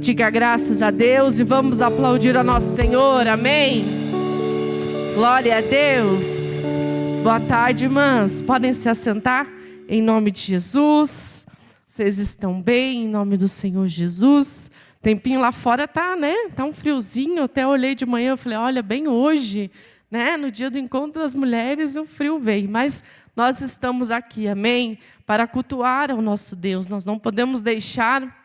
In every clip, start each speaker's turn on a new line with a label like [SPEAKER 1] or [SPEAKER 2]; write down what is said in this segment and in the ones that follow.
[SPEAKER 1] Diga graças a Deus e vamos aplaudir a nosso Senhor, amém? Glória a Deus. Boa tarde, irmãs. Podem se assentar em nome de Jesus. Vocês estão bem em nome do Senhor Jesus. Tempinho lá fora tá, né? Tá um friozinho. Até olhei de manhã, eu falei, olha, bem hoje, né? No dia do encontro das mulheres, o frio veio. Mas nós estamos aqui, amém? Para cultuar ao nosso Deus. Nós não podemos deixar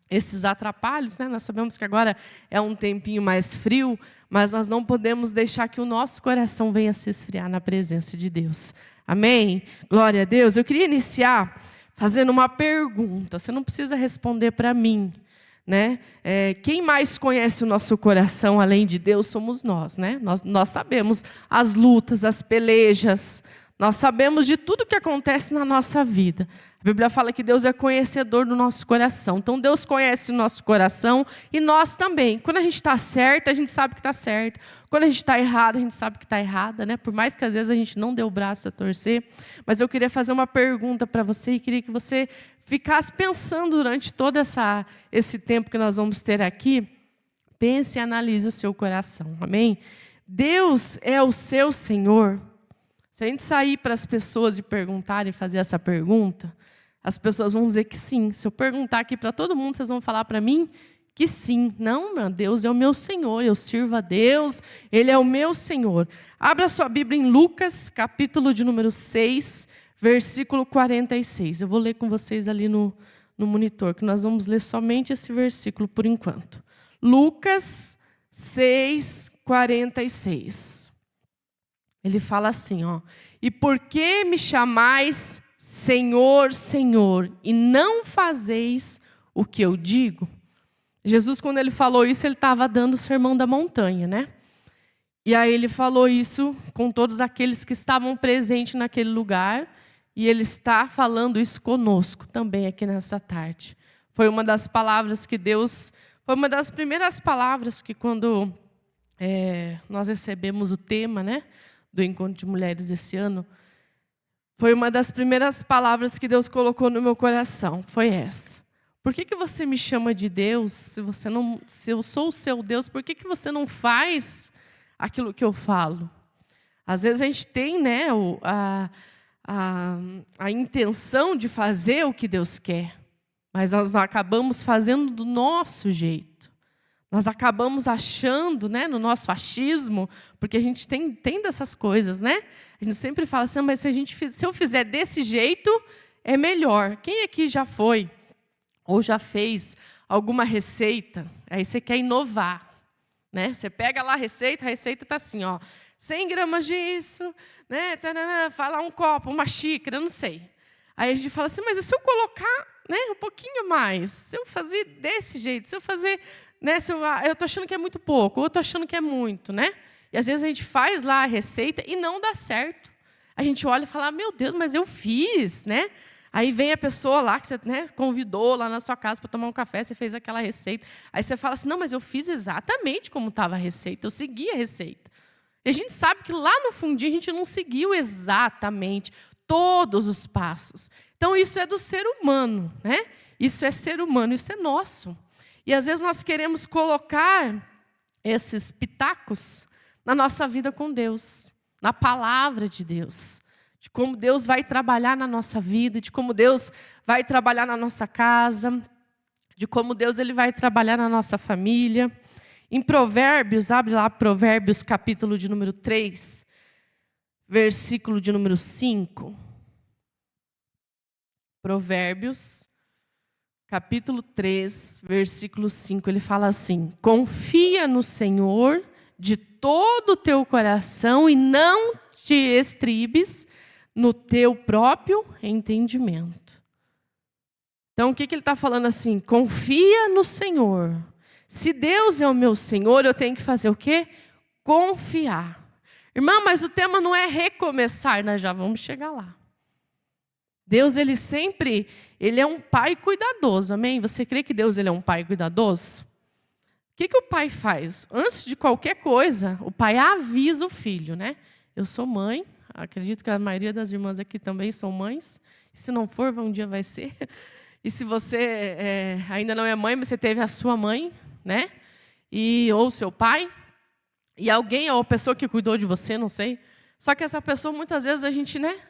[SPEAKER 1] esses atrapalhos, né? Nós sabemos que agora é um tempinho mais frio, mas nós não podemos deixar que o nosso coração venha se esfriar na presença de Deus. Amém? Glória a Deus. Eu queria iniciar fazendo uma pergunta. Você não precisa responder para mim, né? Quem mais conhece o nosso coração além de Deus somos nós, né? Nós sabemos as lutas, as pelejas, nós sabemos de tudo que acontece na nossa vida. A Bíblia fala que Deus é conhecedor do nosso coração. Então, Deus conhece o nosso coração e nós também. Quando a gente está certa, a gente sabe que está certo. Quando a gente está errada, a gente sabe que está errada, né? Por mais que às vezes a gente não dê o braço a torcer. Mas eu queria fazer uma pergunta para você e queria que você ficasse pensando durante todo esse tempo que nós vamos ter aqui. Pense e analise o seu coração, amém? Deus é o seu Senhor. Se a gente sair para as pessoas e perguntar e fazer essa pergunta, as pessoas vão dizer que sim. Se eu perguntar aqui para todo mundo, vocês vão falar para mim que sim. Não, meu Deus é o meu Senhor, eu sirvo a Deus, Ele é o meu Senhor. Abra sua Bíblia em Lucas, capítulo de número 6, versículo 46. Eu vou ler com vocês ali no monitor, que nós vamos ler somente esse versículo por enquanto. Lucas 6, 46. Ele fala assim, ó: e por que me chamais Senhor, Senhor, e não fazeis o que eu digo? Jesus, quando ele falou isso, ele estava dando o sermão da montanha, né? E aí ele falou isso com todos aqueles que estavam presentes naquele lugar, e ele está falando isso conosco também aqui nessa tarde. Foi uma das palavras que Deus, foi uma das primeiras palavras que quando nós recebemos o tema, né, do Encontro de Mulheres desse ano, foi uma das primeiras palavras que Deus colocou no meu coração, foi essa. Por que você me chama de Deus, se eu sou o seu Deus, por que você não faz aquilo que eu falo? Às vezes a gente tem, né, a intenção de fazer o que Deus quer, mas nós acabamos fazendo do nosso jeito. Nós acabamos achando, né, no nosso achismo, porque a gente tem dessas coisas, né? A gente sempre fala assim, mas se eu fizer desse jeito, é melhor. Quem aqui já foi ou já fez alguma receita? Aí você quer inovar, né? Você pega lá a receita está assim, ó, 100 gramas disso, né? Tarana, fala um copo, uma xícara, não sei. Aí a gente fala assim, mas e se eu colocar, né, um pouquinho mais? Se eu fazer desse jeito, se eu fazer... né, eu estou achando que é muito pouco, ou eu estou achando que é muito, né? E às vezes a gente faz lá a receita e não dá certo. A gente olha e fala, meu Deus, mas eu fiz, né? Aí vem a pessoa lá que você, né, convidou lá na sua casa para tomar um café, você fez aquela receita. Aí você fala assim, não, mas eu fiz exatamente como estava a receita, eu segui a receita. E a gente sabe que lá no fundinho a gente não seguiu exatamente todos os passos. Então isso é do ser humano, né? Isso é ser humano, isso é nosso. E às vezes nós queremos colocar esses pitacos na nossa vida com Deus, na palavra de Deus, de como Deus vai trabalhar na nossa vida, de como Deus vai trabalhar na nossa casa, de como Deus ele vai trabalhar na nossa família. Em Provérbios, abre lá Provérbios capítulo de número 3, versículo de número 5. Provérbios capítulo 3, versículo 5, ele fala assim: confia no Senhor de todo o teu coração e não te estribes no teu próprio entendimento. Então, o que ele está falando assim? Confia no Senhor. Se Deus é o meu Senhor, eu tenho que fazer o quê? Confiar. Irmã, mas o tema não é recomeçar, nós já vamos chegar lá. Deus, ele é um pai cuidadoso, amém? Você crê que Deus ele é um pai cuidadoso? O que o pai faz? Antes de qualquer coisa, o pai avisa o filho, né? Eu sou mãe, acredito que a maioria das irmãs aqui também são mães, e se não for, um dia vai ser. E se você ainda não é mãe, mas você teve a sua mãe, né? Ou seu pai, e alguém, ou a pessoa que cuidou de você, não sei. Só que essa pessoa, muitas vezes,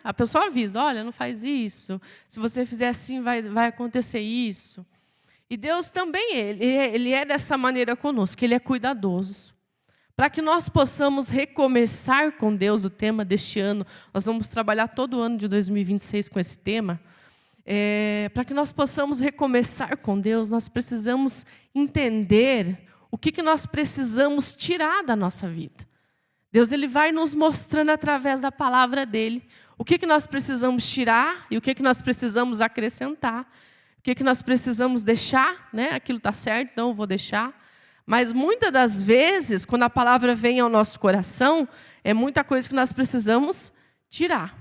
[SPEAKER 1] a pessoa avisa, olha, não faz isso. Se você fizer assim, vai acontecer isso. E Deus também, Ele é dessa maneira conosco, Ele é cuidadoso. Para que nós possamos recomeçar com Deus o tema deste ano, nós vamos trabalhar todo o ano de 2026 com esse tema. Para que nós possamos recomeçar com Deus, nós precisamos entender o que nós precisamos tirar da nossa vida. Deus ele vai nos mostrando através da palavra dele o que nós precisamos tirar e o que nós precisamos acrescentar. O que nós precisamos deixar, né? Aquilo está certo, então eu vou deixar. Mas muitas das vezes, quando a palavra vem ao nosso coração, é muita coisa que nós precisamos tirar.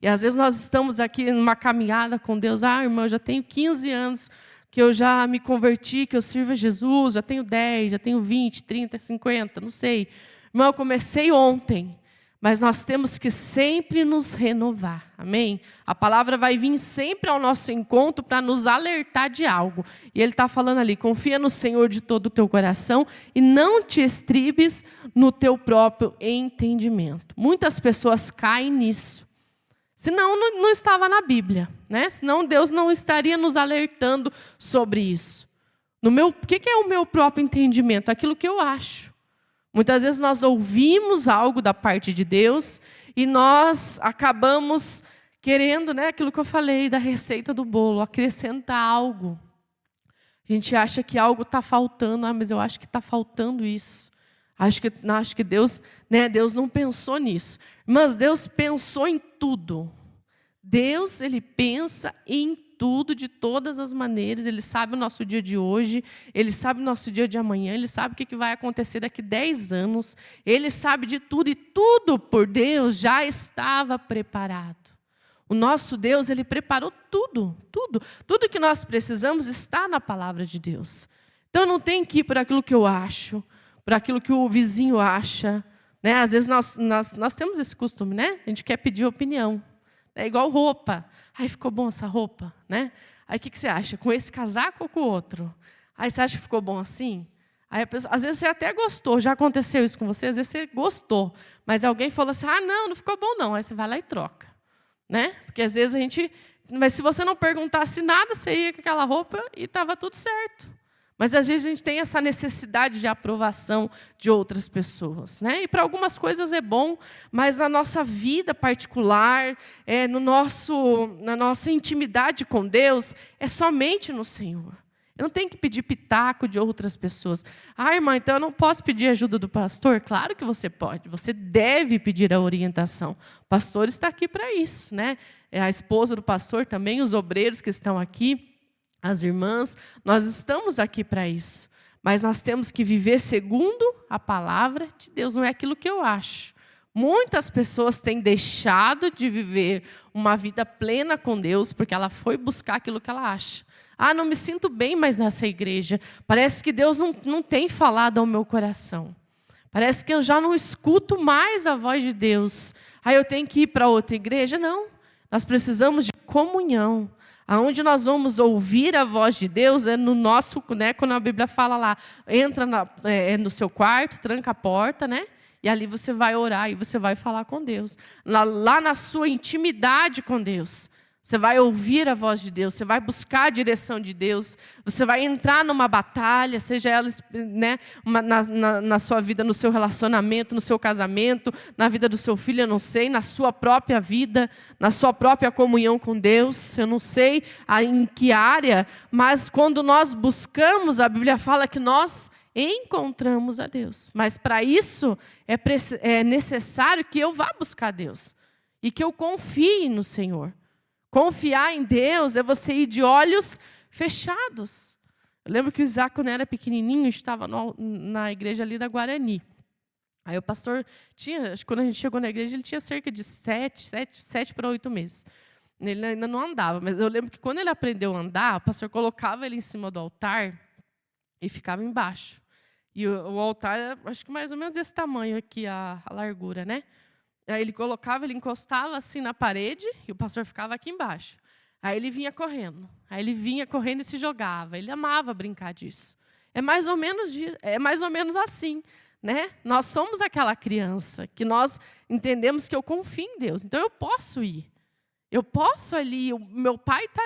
[SPEAKER 1] E às vezes nós estamos aqui numa caminhada com Deus. Irmão, eu já tenho 15 anos que eu já me converti, que eu sirvo a Jesus, já tenho 10, já tenho 20, 30, 50, não sei. Irmão, eu comecei ontem, mas nós temos que sempre nos renovar, amém? A palavra vai vir sempre ao nosso encontro para nos alertar de algo. E Ele está falando ali, confia no Senhor de todo o teu coração e não te estribes no teu próprio entendimento. Muitas pessoas caem nisso. Senão não estava na Bíblia, né? Senão Deus não estaria nos alertando sobre isso. O que é o meu próprio entendimento? Aquilo que eu acho. Muitas vezes nós ouvimos algo da parte de Deus e nós acabamos querendo, né, aquilo que eu falei da receita do bolo, acrescentar algo. A gente acha que algo está faltando, mas eu acho que está faltando isso. Acho que Deus, né, Deus não pensou nisso. Mas Deus pensou em tudo. Deus, Ele pensa em tudo, de todas as maneiras. Ele sabe o nosso dia de hoje, Ele sabe o nosso dia de amanhã, Ele sabe o que vai acontecer daqui 10 anos. Ele sabe de tudo, e tudo por Deus já estava preparado. O nosso Deus, Ele preparou tudo, tudo. Tudo que nós precisamos está na palavra de Deus. Então, eu não tenho que ir por aquilo que eu acho, por aquilo que o vizinho acha. Né? Às vezes nós temos esse costume, né? A gente quer pedir opinião. É igual roupa. Aí ficou bom essa roupa, né? Aí o que você acha? Com esse casaco ou com o outro? Aí você acha que ficou bom assim? Aí às vezes você até gostou. Já aconteceu isso com você? Às vezes você gostou. Mas alguém falou assim, não ficou bom não. Aí você vai lá e troca. Né? Porque às vezes mas se você não perguntasse nada, você ia com aquela roupa e estava tudo certo. Mas às vezes a gente tem essa necessidade de aprovação de outras pessoas, né? E para algumas coisas é bom, mas na nossa vida particular, na nossa intimidade com Deus, é somente no Senhor. Eu não tenho que pedir pitaco de outras pessoas. Irmã, então eu não posso pedir ajuda do pastor? Claro que você pode, você deve pedir a orientação. O pastor está aqui para isso, né? A esposa do pastor também, os obreiros que estão aqui, as irmãs, nós estamos aqui para isso. Mas nós temos que viver segundo a palavra de Deus, não é aquilo que eu acho. Muitas pessoas têm deixado de viver uma vida plena com Deus porque ela foi buscar aquilo que ela acha. Não me sinto bem mais nessa igreja. Parece que Deus não tem falado ao meu coração. Parece que eu já não escuto mais a voz de Deus. Eu tenho que ir para outra igreja? Não. Nós precisamos de comunhão. Aonde nós vamos ouvir a voz de Deus é no nosso, né, quando a Bíblia fala lá, entra no seu quarto, tranca a porta, né? E ali você vai orar e você vai falar com Deus. Lá na sua intimidade com Deus, você vai ouvir a voz de Deus, você vai buscar a direção de Deus, você vai entrar numa batalha, seja ela, né, na sua vida, no seu relacionamento, no seu casamento, na vida do seu filho, eu não sei, na sua própria vida, na sua própria comunhão com Deus, eu não sei em que área, mas quando nós buscamos, a Bíblia fala que nós encontramos a Deus. Mas para isso é necessário que eu vá buscar Deus e que eu confie no Senhor. Confiar em Deus é você ir de olhos fechados. Eu lembro que o Isaac, quando era pequenininho, estava na igreja ali da Guarani. Aí o pastor tinha, acho que quando a gente chegou na igreja, ele tinha cerca de 7 para 8 meses. Ele ainda não andava, mas eu lembro que quando ele aprendeu a andar, o pastor colocava ele em cima do altar e ficava embaixo. E o altar era, acho que mais ou menos desse tamanho aqui, a largura, né? Aí ele encostava assim na parede e o pastor ficava aqui embaixo. Aí ele vinha correndo. Aí ele vinha correndo e se jogava. Ele amava brincar disso. É mais ou menos assim, né? Nós somos aquela criança que nós entendemos que eu confio em Deus. Então eu posso ir. Eu posso ali, meu pai está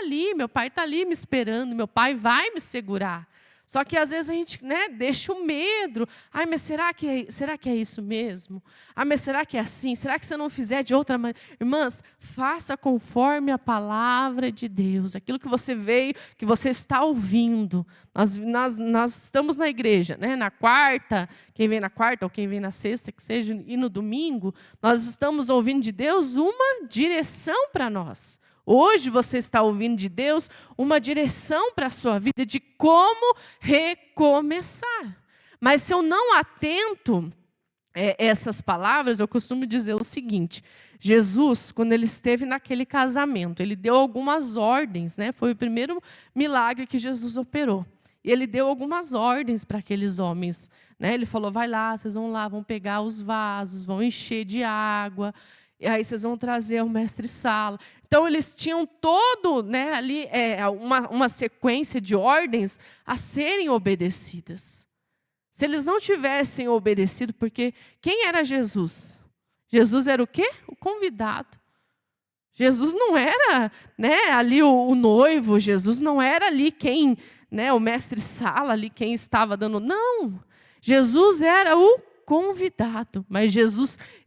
[SPEAKER 1] ali me esperando, meu pai vai me segurar. Só que às vezes a gente, né, deixa o medo. Ai, mas será que é isso mesmo? Ah, mas será que é assim? Será que se eu não fizer de outra maneira? Irmãs, faça conforme a palavra de Deus. Aquilo que você veio, que você está ouvindo. Nós estamos na igreja, né? Na quarta, quem vem na quarta ou quem vem na sexta, que seja, e no domingo, nós estamos ouvindo de Deus uma direção para nós. Hoje você está ouvindo de Deus uma direção para a sua vida de como recomeçar. Mas se eu não atento essas palavras, eu costumo dizer o seguinte: Jesus, quando ele esteve naquele casamento, ele deu algumas ordens, né? Foi o primeiro milagre que Jesus operou. E ele deu algumas ordens para aqueles homens, né? Ele falou: vai lá, vocês vão lá, vão pegar os vasos, vão encher de água. E aí vocês vão trazer o mestre-sala. Então, eles tinham todo, né, ali uma sequência de ordens a serem obedecidas. Se eles não tivessem obedecido, porque quem era Jesus? Jesus era o quê? O convidado. Jesus não era, né, ali o noivo, Jesus não era ali quem, né, o mestre-sala, ali quem estava dando. Não, Jesus era o convidado, mas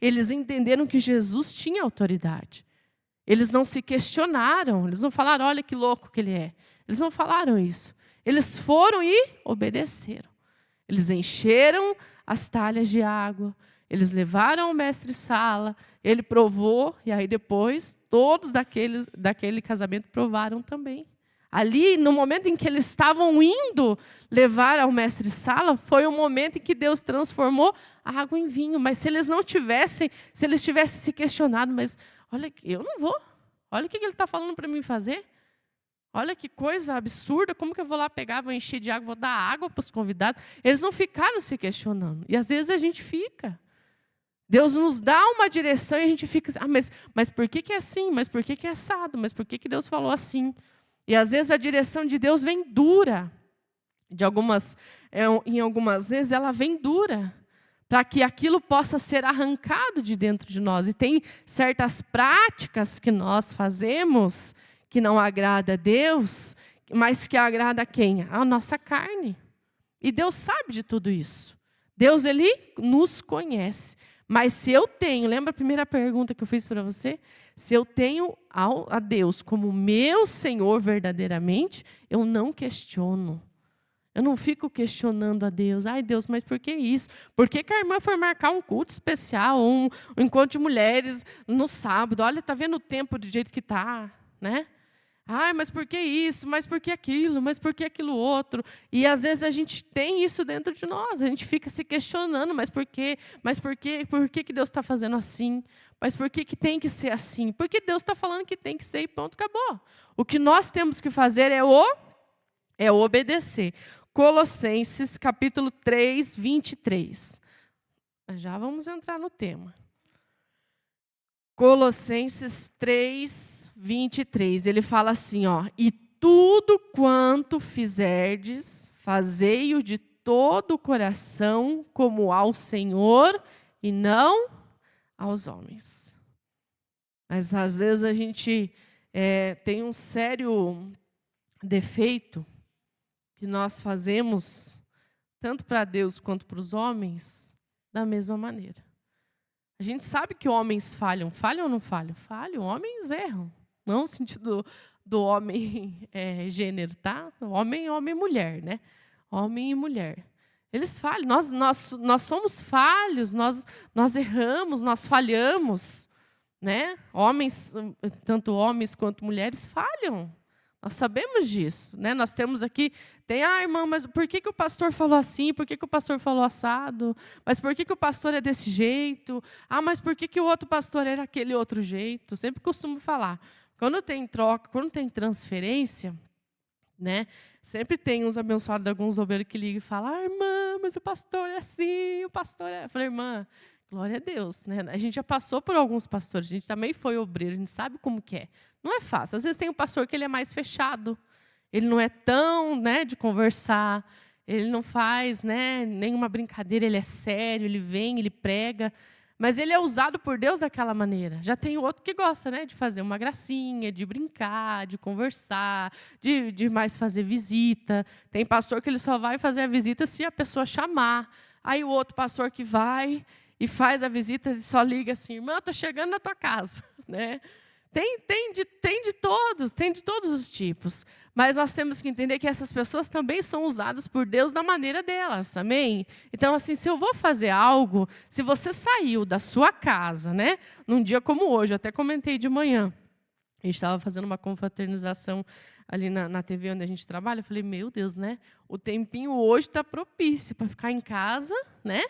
[SPEAKER 1] eles entenderam que Jesus tinha autoridade. Eles não se questionaram, eles não falaram: olha que louco que ele é. Eles não falaram isso. Eles foram e obedeceram. Eles encheram as talhas de água, eles levaram ao mestre-sala, ele provou, e aí depois todos daquele casamento provaram também. Ali, no momento em que eles estavam indo levar ao mestre-sala, foi o momento em que Deus transformou a água em vinho. Mas se eles tivessem se questionado: mas olha, eu não vou. Olha o que ele está falando para mim fazer. Olha que coisa absurda, como que eu vou lá pegar, vou encher de água, vou dar água para os convidados. Eles não ficaram se questionando. E às vezes a gente fica. Deus nos dá uma direção e a gente fica: ah, mas por que é assim? Mas por que é assado? Mas por que Deus falou assim? E às vezes a direção de Deus vem dura. Em algumas vezes ela vem dura, para que aquilo possa ser arrancado de dentro de nós. E tem certas práticas que nós fazemos que não agrada a Deus, mas que agrada a quem? A nossa carne. E Deus sabe de tudo isso. Deus, ele nos conhece. Mas se eu tenho, lembra a primeira pergunta que eu fiz para você? Se eu tenho a Deus como meu Senhor verdadeiramente, eu não questiono. Eu não fico questionando a Deus. Ai, Deus, mas por que isso? Por que a irmã foi marcar um culto especial, um encontro de mulheres no sábado? Olha, está vendo o tempo do jeito que está, né? Ai, mas por que isso? Mas por que aquilo? Mas por que aquilo outro? E às vezes a gente tem isso dentro de nós. A gente fica se questionando: mas por quê? Mas por quê? Por que Deus está fazendo assim? Mas por que tem que ser assim? Porque Deus está falando que tem que ser e pronto, acabou. O que nós temos que fazer é obedecer. Colossenses, capítulo 3, 23. Já vamos entrar no tema. Colossenses 3, 23. Ele fala assim, ó: e tudo quanto fizerdes, fazei-o de todo o coração, como ao Senhor, e não aos homens. Mas às vezes a gente tem um sério defeito, que nós fazemos, tanto para Deus quanto para os homens, da mesma maneira. A gente sabe que homens falham. Falham ou não falham? Falham, homens erram. Não no sentido do homem gênero, tá? Homem e mulher, né? Homem e mulher. Eles falham. Nós somos falhos, nós erramos, nós falhamos, né? Homens, tanto homens quanto mulheres, falham. Nós sabemos disso, né? Nós temos aqui, irmã, mas por que o pastor falou assim? Por que o pastor falou assado? Mas por que o pastor é desse jeito? Ah, mas por que o outro pastor era aquele outro jeito? Sempre costumo falar. Quando tem troca, quando tem transferência, né? Sempre tem uns abençoados, alguns obreiros que ligam e falam: irmã, mas o pastor é assim, o pastor é... Eu falei: irmã, glória a Deus, né? A gente já passou por alguns pastores, a gente também foi obreiro, a gente sabe como que é. Não é fácil. Às vezes tem um pastor que ele é mais fechado, ele não é tão, né, de conversar, ele não faz, né, nenhuma brincadeira, ele é sério, ele vem, ele prega, mas ele é usado por Deus daquela maneira. Já tem outro que gosta, né, de fazer uma gracinha, de brincar, de conversar, de mais fazer visita. Tem pastor que ele só vai fazer a visita se a pessoa chamar. Aí o outro pastor que vai e faz a visita e só liga assim: irmã, estou chegando na tua casa. Né? Tem de todos os tipos. Mas nós temos que entender que essas pessoas também são usadas por Deus da maneira delas, amém? Então, assim, se eu vou fazer algo, se você saiu da sua casa, né, num dia como hoje, eu até comentei de manhã, a gente estava fazendo uma confraternização ali na TV onde a gente trabalha, eu falei, meu Deus, né, o tempinho hoje está propício para ficar em casa, né,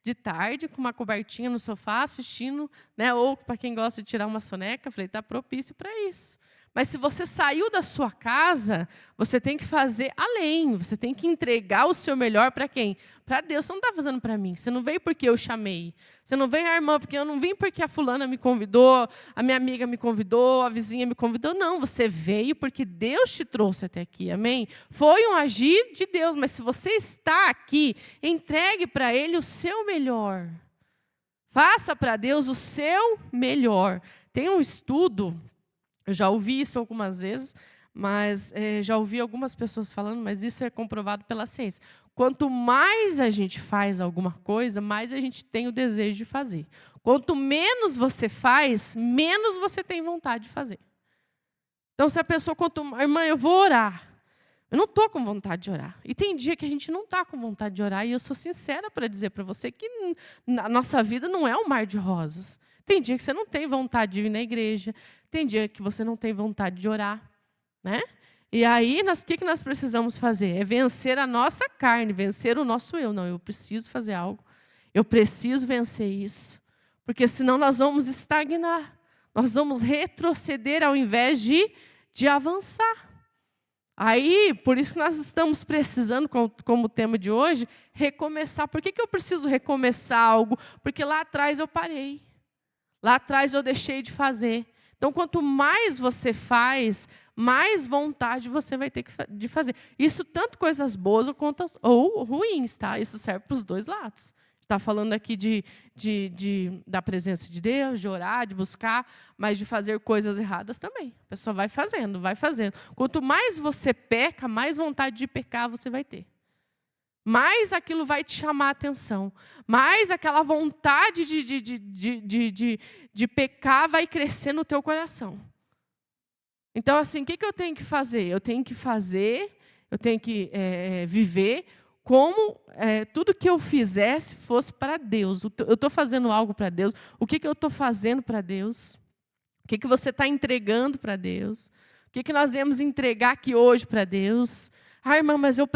[SPEAKER 1] de tarde, com uma cobertinha no sofá, assistindo, né, ou para quem gosta de tirar uma soneca, eu falei, está propício para isso. Mas se você saiu da sua casa, você tem que fazer além, você tem que entregar o seu melhor para quem? Para Deus. Você não está fazendo para mim, você não veio porque eu chamei. Você não veio, irmã, porque eu não vim porque a fulana me convidou, a minha amiga me convidou, a vizinha me convidou. Não, você veio porque Deus te trouxe até aqui, amém? Foi um agir de Deus, mas se você está aqui, entregue para Ele o seu melhor. Faça para Deus o seu melhor. Tem um estudo... Eu já ouvi isso algumas vezes, mas já ouvi algumas pessoas falando, mas isso é comprovado pela ciência. Quanto mais a gente faz alguma coisa, mais a gente tem o desejo de fazer. Quanto menos você faz, menos você tem vontade de fazer. Então, se a pessoa irmã, eu vou orar. Eu não estou com vontade de orar. E tem dia que a gente não está com vontade de orar, e eu sou sincera para dizer para você que a nossa vida não é um mar de rosas. Tem dia que você não tem vontade de ir na igreja, tem dia que você não tem vontade de orar, né? E aí, o que nós precisamos fazer? É vencer a nossa carne, vencer o nosso eu. Não, eu preciso fazer algo, eu preciso vencer isso, porque senão nós vamos estagnar, nós vamos retroceder ao invés de avançar. Aí, por isso que nós estamos precisando, como tema de hoje, recomeçar. Por que eu preciso recomeçar algo? Porque lá atrás eu parei. Lá atrás eu deixei de fazer. Então, quanto mais você faz, mais vontade você vai ter de fazer. Isso tanto coisas boas ou ruins, tá? Isso serve para os dois lados. Está falando aqui da presença de Deus, de orar, de buscar, mas de fazer coisas erradas também. A pessoa vai fazendo, vai fazendo. Quanto mais você peca, mais vontade de pecar você vai ter. Mais aquilo vai te chamar a atenção. Mais aquela vontade de pecar vai crescer no teu coração. Então, assim, o que eu tenho que fazer? Eu tenho que viver como tudo que eu fizesse fosse para Deus. Eu estou fazendo algo para Deus. O que eu estou fazendo para Deus? O que você está entregando para Deus? O que nós viemos entregar aqui hoje para Deus? Ah, irmã, mas eu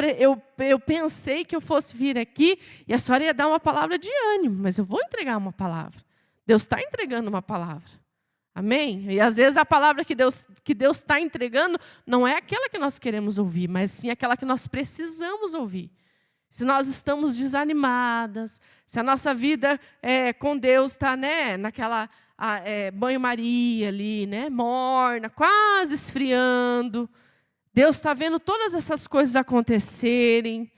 [SPEAKER 1] pensei que eu fosse vir aqui e a senhora ia dar uma palavra de ânimo, mas eu vou entregar uma palavra. Deus está entregando uma palavra. Amém? E às vezes a palavra que Deus está entregando não é aquela que nós queremos ouvir, mas sim aquela que nós precisamos ouvir. Se nós estamos desanimadas, se a nossa vida com Deus está, né, naquela banho-maria ali, né, morna, quase esfriando. Deus está vendo todas essas coisas acontecerem.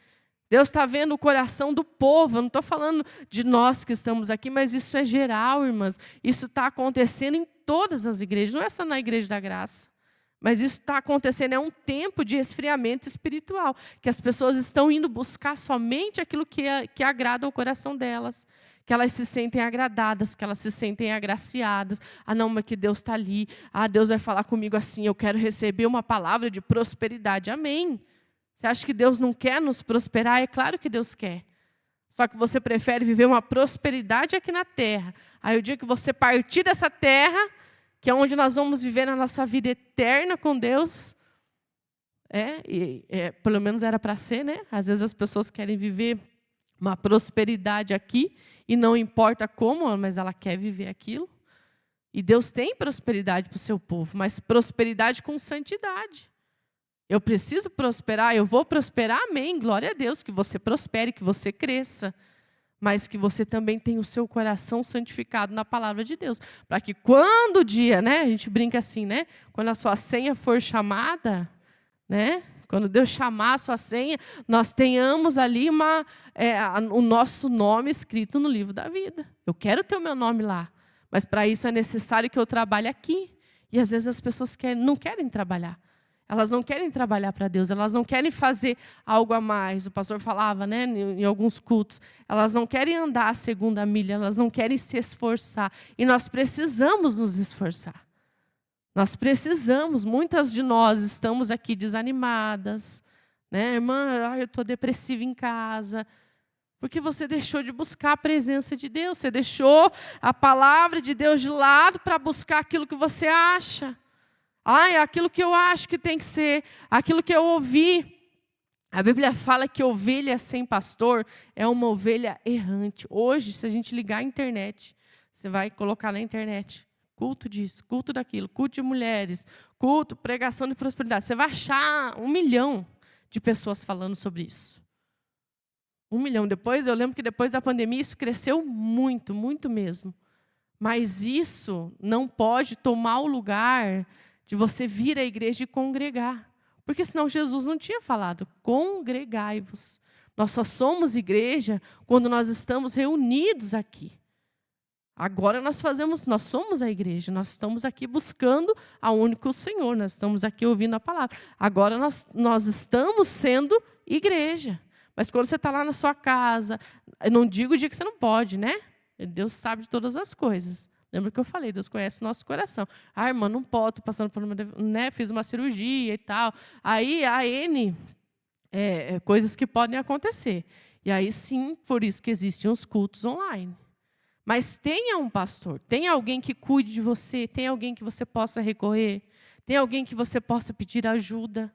[SPEAKER 1] Deus está vendo o coração do povo. Eu não estou falando de nós que estamos aqui, mas isso é geral, irmãs. Isso está acontecendo em todas as igrejas. Não é só na Igreja da Graça. Mas isso está acontecendo. É um tempo de esfriamento espiritual. Que as pessoas estão indo buscar somente aquilo que agrada ao coração delas. Que elas se sentem agradadas, que elas se sentem agraciadas. Ah, não, mas que Deus está ali. Ah, Deus vai falar comigo assim, eu quero receber uma palavra de prosperidade. Amém. Você acha que Deus não quer nos prosperar? É claro que Deus quer. Só que você prefere viver uma prosperidade aqui na terra. Aí o dia que você partir dessa terra, que é onde nós vamos viver a nossa vida eterna com Deus, pelo menos era para ser, né? Às vezes as pessoas querem viver uma prosperidade aqui, e não importa como, mas ela quer viver aquilo. E Deus tem prosperidade para o seu povo, mas prosperidade com santidade. Eu preciso prosperar, eu vou prosperar, amém. Glória a Deus, que você prospere, que você cresça. mas que você também tenha o seu coração santificado na palavra de Deus. Para que quando o dia, né, a gente brinca assim, né, quando a sua senha for chamada, né, quando Deus chamar a sua senha, nós tenhamos ali o nosso nome escrito no livro da vida. Eu quero ter o meu nome lá, mas para isso é necessário que eu trabalhe aqui. E às vezes as pessoas não querem trabalhar. Elas não querem trabalhar para Deus, elas não querem fazer algo a mais. O pastor falava, né, em alguns cultos, elas não querem andar a segunda milha, elas não querem se esforçar. E nós precisamos nos esforçar. Nós precisamos, muitas de nós estamos aqui desanimadas, né? Irmã, eu estou depressiva em casa, porque você deixou de buscar a presença de Deus, você deixou a palavra de Deus de lado para buscar aquilo que você acha. É aquilo que eu acho que tem que ser, aquilo que eu ouvi. A Bíblia fala que ovelha sem pastor é uma ovelha errante. Hoje, se a gente ligar a internet, você vai colocar na internet, culto disso, culto daquilo, culto de mulheres, culto, pregação de prosperidade. Você vai achar 1 milhão de pessoas falando sobre isso. 1 milhão. Eu lembro que depois da pandemia isso cresceu muito, muito mesmo. Mas isso não pode tomar o lugar de você vir à igreja e congregar. Porque senão Jesus não tinha falado, congregai-vos. Nós só somos igreja quando nós estamos reunidos aqui. Agora nós somos a igreja, nós estamos aqui buscando a único Senhor, nós estamos aqui ouvindo a palavra. Agora nós estamos sendo igreja. Mas quando você está lá na sua casa, eu não digo o dia que você não pode, né? Deus sabe de todas as coisas. Lembra que eu falei, Deus conhece o nosso coração. Irmã, não pode, estou passando por fiz uma cirurgia e tal. Aí há N coisas que podem acontecer. E aí sim, por isso que existem os cultos online. Mas tenha um pastor, tenha alguém que cuide de você, tenha alguém que você possa recorrer, tenha alguém que você possa pedir ajuda,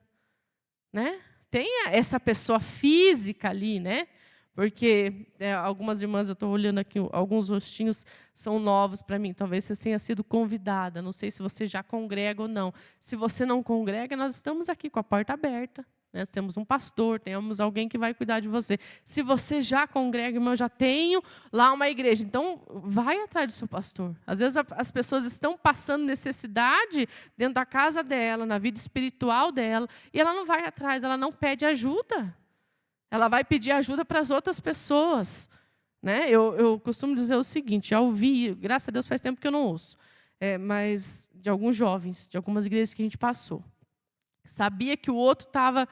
[SPEAKER 1] né? Tenha essa pessoa física ali, né? Porque algumas irmãs, eu estou olhando aqui, alguns rostinhos são novos para mim. Talvez você tenha sido convidada. Não sei se você já congrega ou não. Se você não congrega, nós estamos aqui com a porta aberta. Nós temos um pastor, temos alguém que vai cuidar de você. Se você já congrega, irmão, eu já tenho lá uma igreja. Então, vai atrás do seu pastor. Às vezes as pessoas estão passando necessidade dentro da casa dela, na vida espiritual dela, e ela não vai atrás, ela não pede ajuda. Ela vai pedir ajuda para as outras pessoas. Né? Eu costumo dizer o seguinte, já ouvi, graças a Deus faz tempo que eu não ouço, mas de alguns jovens, de algumas igrejas que a gente passou. Sabia que o outro estava...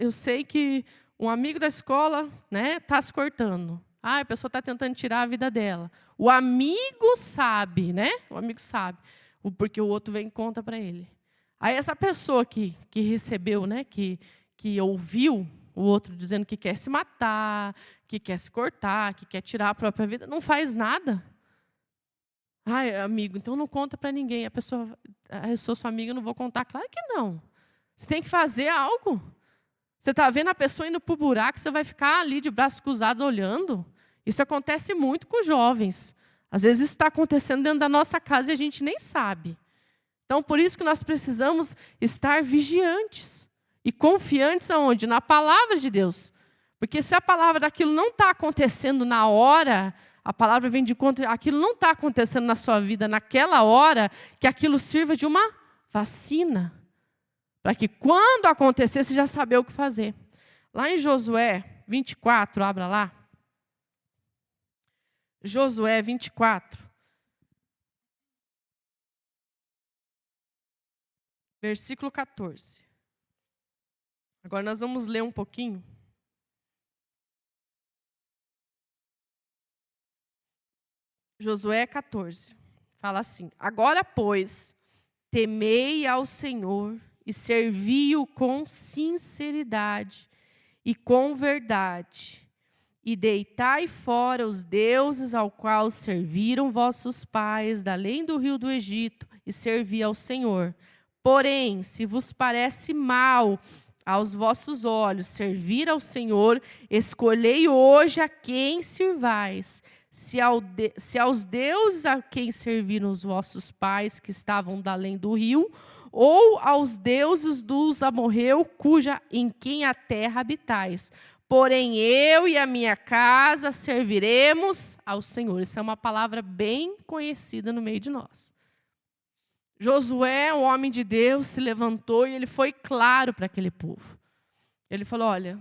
[SPEAKER 1] eu sei que um amigo da escola está se cortando. A pessoa está tentando tirar a vida dela. O amigo sabe, né? O amigo sabe, porque o outro vem e conta para ele. Aí essa pessoa que recebeu, né, que ouviu o outro dizendo que quer se matar, que quer se cortar, que quer tirar a própria vida, não faz nada. Amigo, então não conta para ninguém. A pessoa, eu sou sua amiga, eu não vou contar. Claro que não. Você tem que fazer algo. Você está vendo a pessoa indo para o buraco, você vai ficar ali de braços cruzados olhando. Isso acontece muito com jovens. Às vezes isso está acontecendo dentro da nossa casa e a gente nem sabe. Então, por isso que nós precisamos estar vigiantes e confiantes aonde? Na palavra de Deus. Porque se a palavra daquilo não está acontecendo na hora, a palavra vem de conta, aquilo não está acontecendo na sua vida naquela hora, que aquilo sirva de uma vacina. Para que quando acontecer, você já saber o que fazer. Lá em Josué 24, abra lá. Josué 24. Versículo 14. Agora nós vamos ler um pouquinho. Josué 14. Fala assim: agora, pois, temei ao Senhor e servi-o com sinceridade e com verdade. E deitai fora os deuses ao qual serviram vossos pais, da além do rio do Egito, e servi ao Senhor. Porém, se vos parece mal aos vossos olhos servir ao Senhor, escolhei hoje a quem sirvais. Se aos deuses a quem serviram os vossos pais, que estavam da além do rio, ou aos deuses dos amorreu, em quem a terra habitais. Porém, eu e a minha casa serviremos ao Senhor. Isso é uma palavra bem conhecida no meio de nós. Josué, o homem de Deus, se levantou e ele foi claro para aquele povo. Ele falou, olha,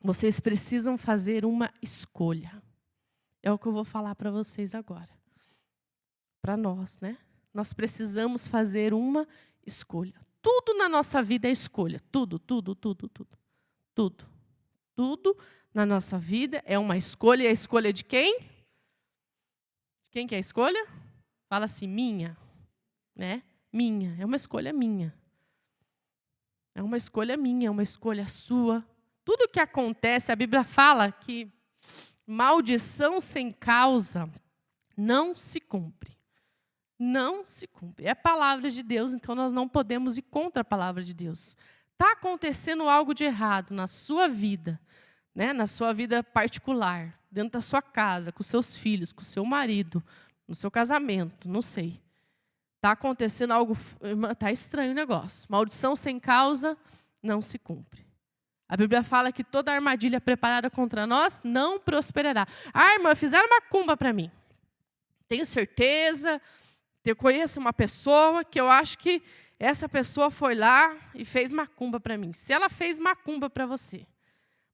[SPEAKER 1] vocês precisam fazer uma escolha. É o que eu vou falar para vocês agora. Para nós, né? Nós precisamos fazer uma escolha. Tudo na nossa vida é escolha. Tudo, tudo, tudo, tudo. Tudo. Tudo na nossa vida é uma escolha. E a escolha de quem? Quem que é a escolha? Fala assim, minha. Né? Minha. É uma escolha minha. É uma escolha minha, é uma escolha sua. Tudo que acontece, a Bíblia fala que maldição sem causa não se cumpre. Não se cumpre. É a palavra de Deus, então nós não podemos ir contra a palavra de Deus. Está acontecendo algo de errado na sua vida, né? Na sua vida particular, dentro da sua casa, com seus filhos, com o seu marido, no seu casamento, não sei. Está acontecendo algo, está estranho o negócio. Maldição sem causa não se cumpre. A Bíblia fala que toda armadilha preparada contra nós não prosperará. Ah, irmã, fizeram macumba para mim. Tenho certeza, eu conheço uma pessoa que eu acho que essa pessoa foi lá e fez macumba para mim. Se ela fez macumba para você,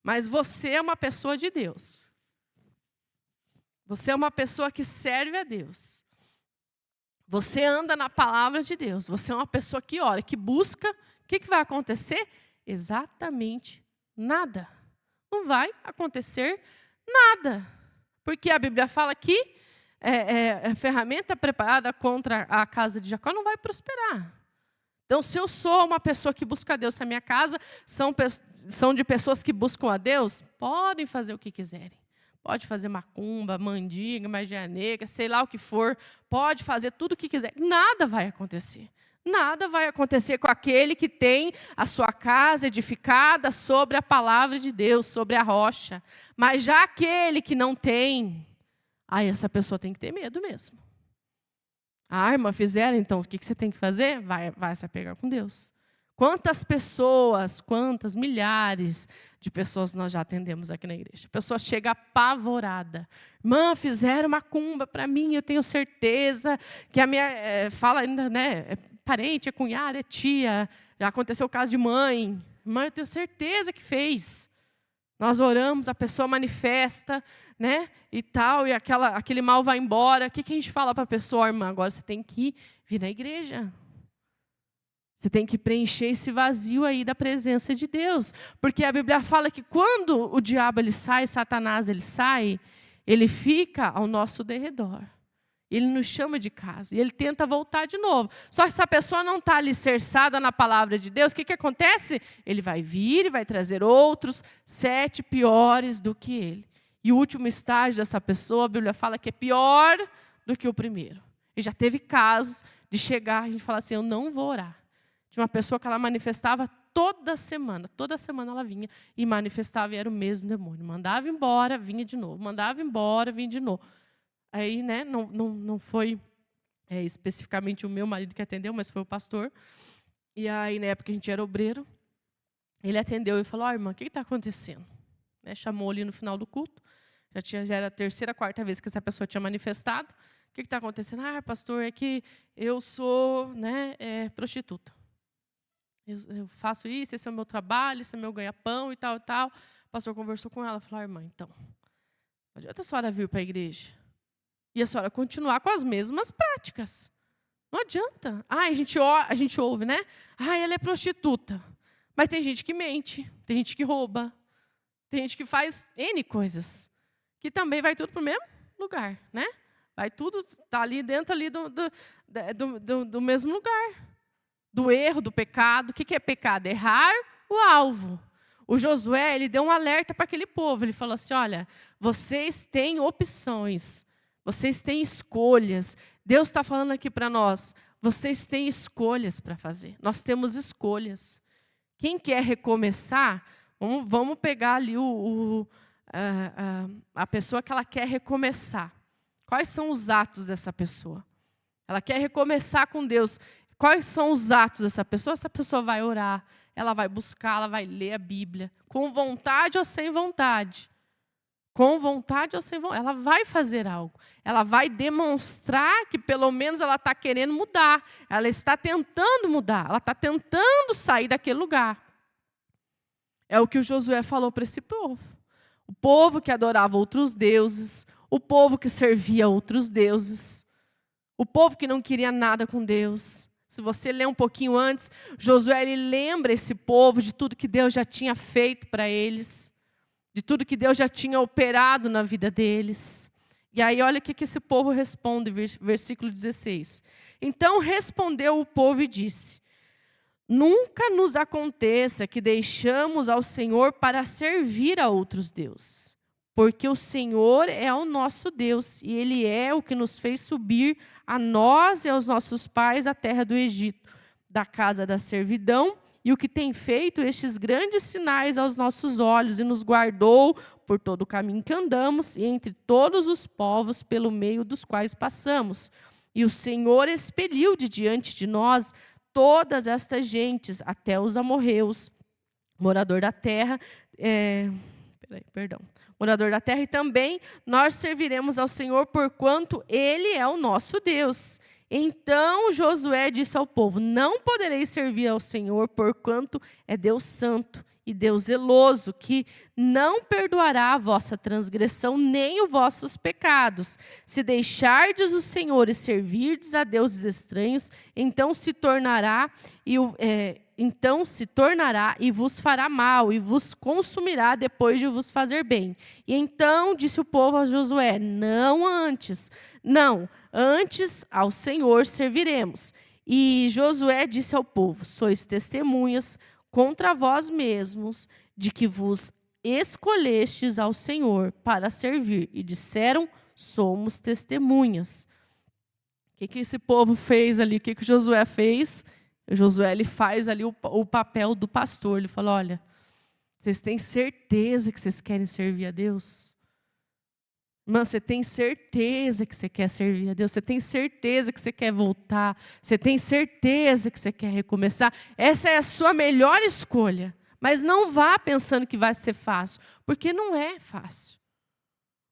[SPEAKER 1] mas você é uma pessoa de Deus. Você é uma pessoa que serve a Deus. Você anda na palavra de Deus. Você é uma pessoa que ora, que busca. O que vai acontecer? Exatamente nada. Não vai acontecer nada. Porque a Bíblia fala que a ferramenta preparada contra a casa de Jacó não vai prosperar. Então, se eu sou uma pessoa que busca a Deus, se a minha casa são de pessoas que buscam a Deus, podem fazer o que quiserem. Pode fazer macumba, mandiga, magia negra, sei lá o que for. Pode fazer tudo o que quiser. Nada vai acontecer. Nada vai acontecer com aquele que tem a sua casa edificada sobre a palavra de Deus, sobre a rocha. Mas já aquele que não tem, aí essa pessoa tem que ter medo mesmo. A irmã fizeram, então o que você tem que fazer? Vai se apegar com Deus. Quantas pessoas, quantas milhares de pessoas nós já atendemos aqui na igreja? A pessoa chega apavorada. Irmã, fizeram macumba para mim, eu tenho certeza que a minha... fala ainda, né? É parente, é cunhada, é tia. Já aconteceu o caso de mãe. Irmã, eu tenho certeza que fez. Nós oramos, a pessoa manifesta, né? E tal, e aquele mal vai embora. O que a gente fala para a pessoa, irmã? Agora você tem que vir na igreja. Você tem que preencher esse vazio aí da presença de Deus. Porque a Bíblia fala que quando o diabo ele sai, Satanás ele sai, ele fica ao nosso derredor. Ele nos chama de casa. E ele tenta voltar de novo. Só que se a pessoa não está alicerçada na palavra de Deus, o que acontece? Ele vai vir e vai trazer outros 7 piores do que ele. E o último estágio dessa pessoa, a Bíblia fala que é pior do que o primeiro. E já teve casos de chegar, a gente falar assim, eu não vou orar. De uma pessoa que ela manifestava toda semana ela vinha e manifestava e era o mesmo demônio. Mandava embora, vinha de novo. Mandava embora, vinha de novo. Aí, né, não foi especificamente o meu marido que atendeu, mas foi o pastor. E aí, na época, a gente era obreiro. Ele atendeu e falou, irmã, o que está acontecendo? Né, chamou ali no final do culto. Já era a 3ª, 4ª vez que essa pessoa tinha manifestado. O que está acontecendo? Pastor, é que eu sou prostituta. Eu faço isso, esse é o meu trabalho, esse é o meu ganha-pão e tal, e tal. O pastor conversou com ela, falou, irmã, então, não adianta a senhora vir para a igreja e a senhora continuar com as mesmas práticas. Não adianta. A gente ouve, né? Ela é prostituta. Mas tem gente que mente, tem gente que rouba, tem gente que faz N coisas, que também vai tudo para o mesmo lugar, né? Vai tudo, está ali dentro ali do mesmo lugar. Do erro, do pecado. O que é pecado? Errar o alvo. O Josué, ele deu um alerta para aquele povo. Ele falou assim, olha, vocês têm opções, vocês têm escolhas. Deus está falando aqui para nós, vocês têm escolhas para fazer. Nós temos escolhas. Quem quer recomeçar, vamos pegar ali a pessoa que ela quer recomeçar. Quais são os atos dessa pessoa? Ela quer recomeçar com Deus. Quais são os atos dessa pessoa? Essa pessoa vai orar, ela vai buscar, ela vai ler a Bíblia, com vontade ou sem vontade. Com vontade ou sem vontade, ela vai fazer algo. Ela vai demonstrar que pelo menos ela está querendo mudar. Ela está tentando mudar, ela está tentando sair daquele lugar. É o que o Josué falou para esse povo. O povo que adorava outros deuses, o povo que servia outros deuses, o povo que não queria nada com Deus. Se você ler um pouquinho antes, Josué ele lembra esse povo de tudo que Deus já tinha feito para eles, de tudo que Deus já tinha operado na vida deles. E aí olha o que esse povo responde, versículo 16. Então respondeu o povo e disse: nunca nos aconteça que deixamos ao Senhor para servir a outros deuses, porque o Senhor é o nosso Deus, e Ele é o que nos fez subir a nós e aos nossos pais à terra do Egito, da casa da servidão, e o que tem feito estes grandes sinais aos nossos olhos, e nos guardou por todo o caminho que andamos, e entre todos os povos pelo meio dos quais passamos. E o Senhor expeliu de diante de nós todas estas gentes, até os amorreus, morador da terra, morador da terra, e também nós serviremos ao Senhor, porquanto Ele é o nosso Deus. Então Josué disse ao povo: não podereis servir ao Senhor, porquanto é Deus santo e Deus zeloso, que não perdoará a vossa transgressão nem os vossos pecados. Se deixardes o Senhor e servirdes a deuses estranhos, então se tornará e vos fará mal, e vos consumirá depois de vos fazer bem. E então disse o povo a Josué: antes ao Senhor serviremos. E Josué disse ao povo: sois testemunhas contra vós mesmos de que vos escolhestes ao Senhor para servir. E disseram: somos testemunhas. O que esse povo fez ali? O que Josué fez? Josué ele faz ali o papel do pastor. Ele fala: olha, vocês têm certeza que vocês querem servir a Deus? Irmã, você tem certeza que você quer servir a Deus? Você tem certeza que você quer voltar? Você tem certeza que você quer recomeçar? Essa é a sua melhor escolha. Mas não vá pensando que vai ser fácil, porque não é fácil.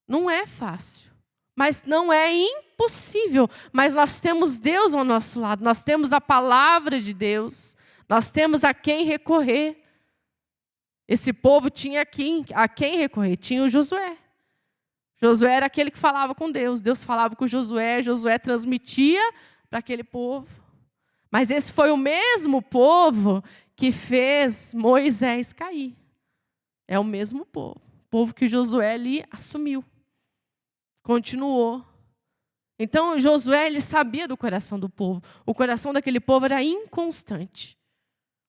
[SPEAKER 1] Não é fácil. Mas não é impossível. Mas nós temos Deus ao nosso lado. Nós temos a palavra de Deus. Nós temos a quem recorrer. Esse povo tinha a quem recorrer. Tinha o Josué. Josué era aquele que falava com Deus. Deus falava com Josué. Josué transmitia para aquele povo. Mas esse foi o mesmo povo que fez Moisés cair. É o mesmo povo. O povo que Josué ali assumiu. Continuou. Então Josué ele sabia do coração do povo. O coração daquele povo era inconstante.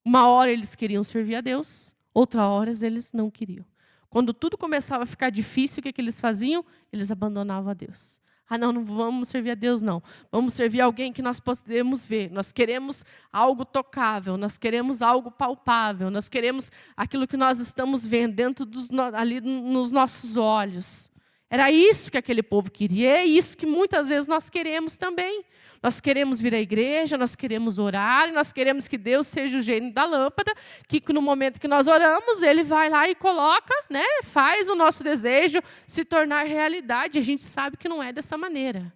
[SPEAKER 1] Uma hora eles queriam servir a Deus, outra hora eles não queriam. Quando tudo começava a ficar difícil, o que eles faziam? Eles abandonavam a Deus. Não vamos servir a Deus, não. Vamos servir alguém que nós podemos ver. Nós queremos algo tocável, nós queremos algo palpável, nós queremos aquilo que nós estamos vendo dentro ali nos nossos olhos. Era isso que aquele povo queria, é isso que muitas vezes nós queremos também. Nós queremos vir à igreja, nós queremos orar, e nós queremos que Deus seja o gênio da lâmpada, que no momento que nós oramos, Ele vai lá e coloca, faz o nosso desejo se tornar realidade. A gente sabe que não é dessa maneira.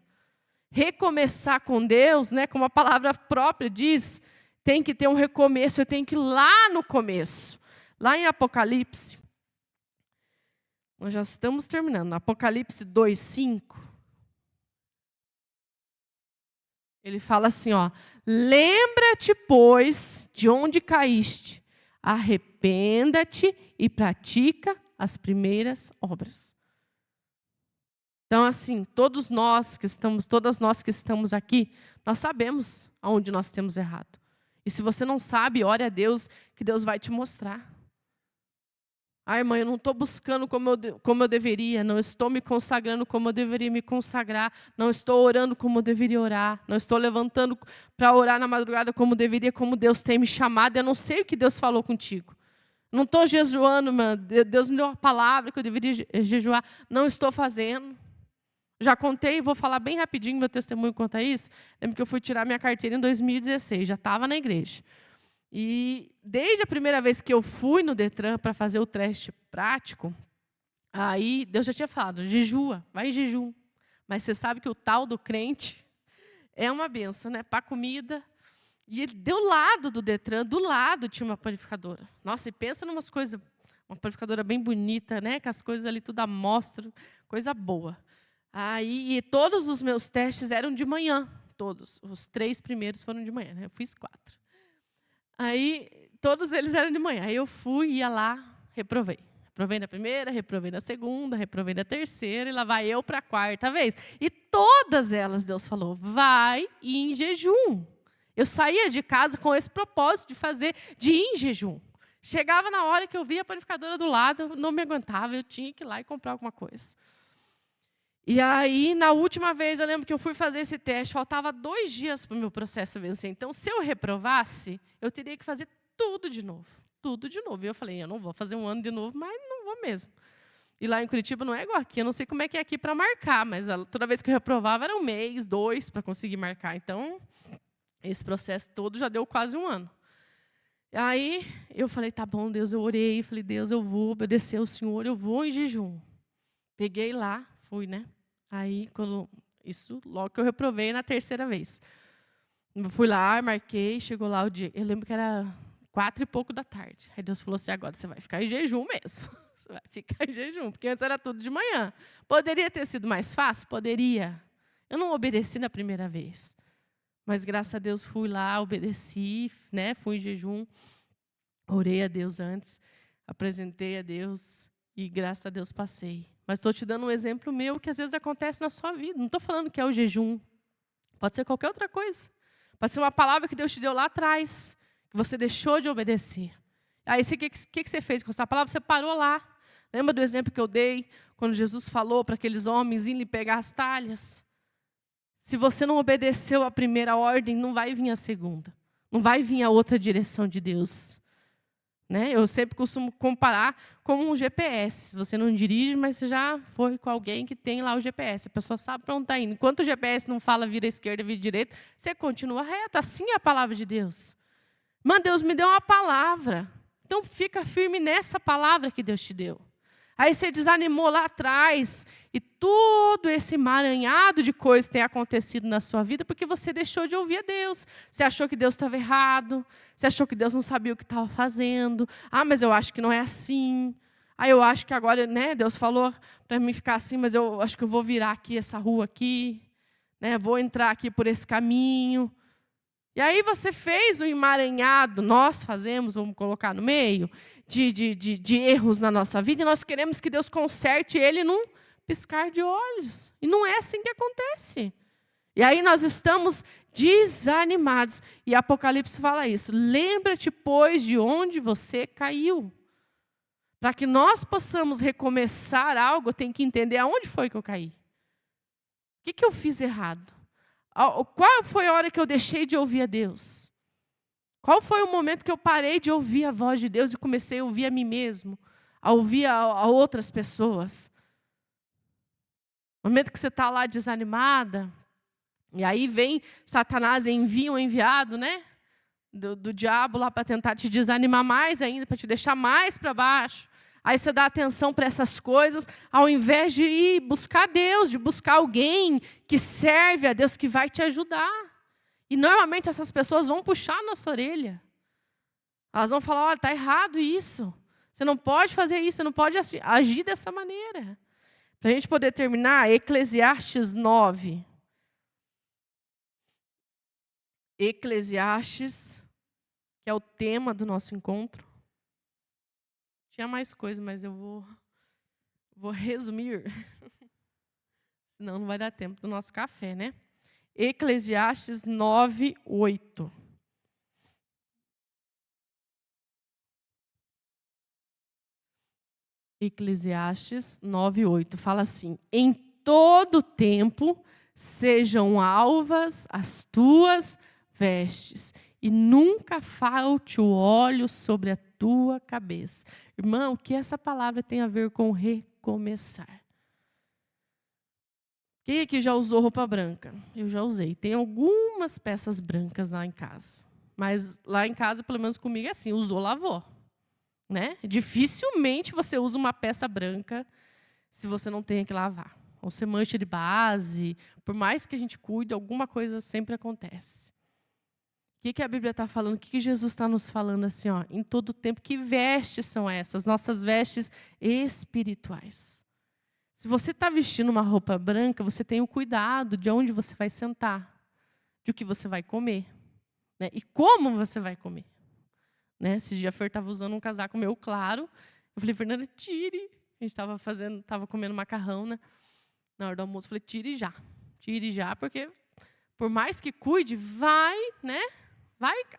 [SPEAKER 1] Recomeçar com Deus, como a palavra própria diz, tem que ter um recomeço, eu tenho que ir lá no começo. Lá em Apocalipse, nós já estamos terminando. Apocalipse 2:5. Ele fala assim, lembra-te, pois, de onde caíste. Arrependa-te e pratica as primeiras obras. Então, assim, todas nós que estamos aqui, nós sabemos aonde nós temos errado. E se você não sabe, ore a Deus, que Deus vai te mostrar. Irmã, eu não estou buscando como eu deveria, não estou me consagrando como eu deveria me consagrar, não estou orando como eu deveria orar, não estou levantando para orar na madrugada como deveria, como Deus tem me chamado, eu não sei o que Deus falou contigo. Não estou jejuando, irmã, Deus me deu uma palavra que eu deveria jejuar, não estou fazendo. Já contei, vou falar bem rapidinho meu testemunho quanto a isso. Lembro que eu fui tirar minha carteira em 2016, já estava na igreja. E desde a primeira vez que eu fui no Detran para fazer o teste prático, aí Deus já tinha falado, jejua, vai em jejum. Mas você sabe que o tal do crente é uma benção, né? Para comida. E ele, do lado do Detran, do lado tinha uma panificadora. Nossa, e pensa numas coisas, uma panificadora bem bonita, né? Com as coisas ali tudo à mostra, coisa boa. Aí, e todos os meus testes eram de manhã, todos. Os 3 primeiros foram de manhã, né? Eu fiz 4. Aí, todos eles eram de manhã. Aí eu fui, ia lá, reprovei. Reprovei na primeira, reprovei na segunda, reprovei na terceira, e lá vai eu para a 4ª vez. E todas elas, Deus falou, vai em jejum. Eu saía de casa com esse propósito de ir em jejum. Chegava na hora que eu via a panificadora do lado, eu não me aguentava, eu tinha que ir lá e comprar alguma coisa. E aí, na última vez, eu lembro que eu fui fazer esse teste, faltava 2 dias para o meu processo vencer. Então, se eu reprovasse, eu teria que fazer tudo de novo. Tudo de novo. E eu falei, eu não vou fazer um ano de novo, mas não vou mesmo. E lá em Curitiba não é igual aqui, eu não sei como é que é aqui para marcar, mas toda vez que eu reprovava era 1 mês, 2 para conseguir marcar. Então, esse processo todo já deu quase 1 ano. Aí, eu falei, tá bom, Deus, eu orei, falei, Deus, eu vou obedecer ao Senhor, eu vou em jejum. Peguei lá, fui, né? Aí, logo que eu reprovei na 3ª vez. Eu fui lá, marquei, chegou lá o dia. Eu lembro que era 4 e pouco da tarde. Aí Deus falou assim, agora você vai ficar em jejum mesmo. Você vai ficar em jejum, porque antes era tudo de manhã. Poderia ter sido mais fácil? Poderia. Eu não obedeci na primeira vez. Mas, graças a Deus, fui lá, obedeci, né? Fui em jejum, orei a Deus antes, apresentei a Deus e, graças a Deus, passei. Mas estou te dando um exemplo meu que, às vezes, acontece na sua vida. Não estou falando que é o jejum. Pode ser qualquer outra coisa. Pode ser uma palavra que Deus te deu lá atrás, que você deixou de obedecer. Aí, o que você fez com essa palavra? Você parou lá. Lembra do exemplo que eu dei, quando Jesus falou para aqueles homens irem pegar as talhas? Se você não obedeceu a primeira ordem, não vai vir a segunda. Não vai vir a outra direção de Deus. Né? Eu sempre costumo comparar com um GPS. Você não dirige, mas você já foi com alguém que tem lá o GPS. A pessoa sabe para onde está indo. Enquanto o GPS não fala vira à esquerda, vira à direita, você continua reto. Assim é a palavra de Deus. Mas Deus me deu uma palavra. Então fica firme nessa palavra que Deus te deu. Aí você desanimou lá atrás e todo esse emaranhado de coisas tem acontecido na sua vida porque você deixou de ouvir a Deus. Você achou que Deus estava errado, você achou que Deus não sabia o que estava fazendo. Ah, mas eu acho que não é assim. Ah, eu acho que agora, né, Deus falou para mim ficar assim, mas eu acho que eu vou virar aqui essa rua aqui, né, vou entrar aqui por esse caminho. E aí você fez um emaranhado, nós fazemos, vamos colocar no meio, de erros na nossa vida, e nós queremos que Deus conserte ele num piscar de olhos. E não é assim que acontece. E aí nós estamos desanimados. E Apocalipse fala isso. Lembra-te, pois, de onde você caiu. Para que nós possamos recomeçar algo, eu tenho que entender aonde foi que eu caí. O que eu fiz errado? Qual foi a hora que eu deixei de ouvir a Deus? Qual foi o momento que eu parei de ouvir a voz de Deus e comecei a ouvir a mim mesmo, a ouvir a outras pessoas? No momento que você está lá desanimada, e aí vem Satanás e envia um enviado, né? Do diabo lá para tentar te desanimar mais ainda, para te deixar mais para baixo. Aí você dá atenção para essas coisas, ao invés de ir buscar Deus, de buscar alguém que serve a Deus, que vai te ajudar. E normalmente essas pessoas vão puxar a nossa orelha. Elas vão falar, olha, está errado isso. Você não pode fazer isso, você não pode agir dessa maneira. Para a gente poder terminar, Eclesiastes 9. Eclesiastes, que é o tema do nosso encontro. Tinha mais coisa, mas eu vou resumir. Senão não vai dar tempo do nosso café, né? Eclesiastes 9, 8. Eclesiastes 9, 8. Fala assim: em todo tempo sejam alvas as tuas vestes, e nunca falte o óleo sobre a tua cabeça. Irmão, o que essa palavra tem a ver com recomeçar? Quem aqui já usou roupa branca? Eu já usei. Tem algumas peças brancas lá em casa. Mas lá em casa, pelo menos comigo, é assim, usou, lavou. Né? Dificilmente você usa uma peça branca se você não tem que lavar. Ou você mancha de base, por mais que a gente cuide, alguma coisa sempre acontece. O que a Bíblia está falando? O que Jesus está nos falando assim, ó, em todo o tempo? Que vestes são essas? Nossas vestes espirituais. Se você está vestindo uma roupa branca, você tem o cuidado de onde você vai sentar, de o que você vai comer, né? E como você vai comer. Né? Esse dia a Fer estava usando um casaco meu claro. Eu falei, Fernanda, tire. A gente estava comendo macarrão, né? Na hora do almoço, eu falei, tire já, porque por mais que cuide,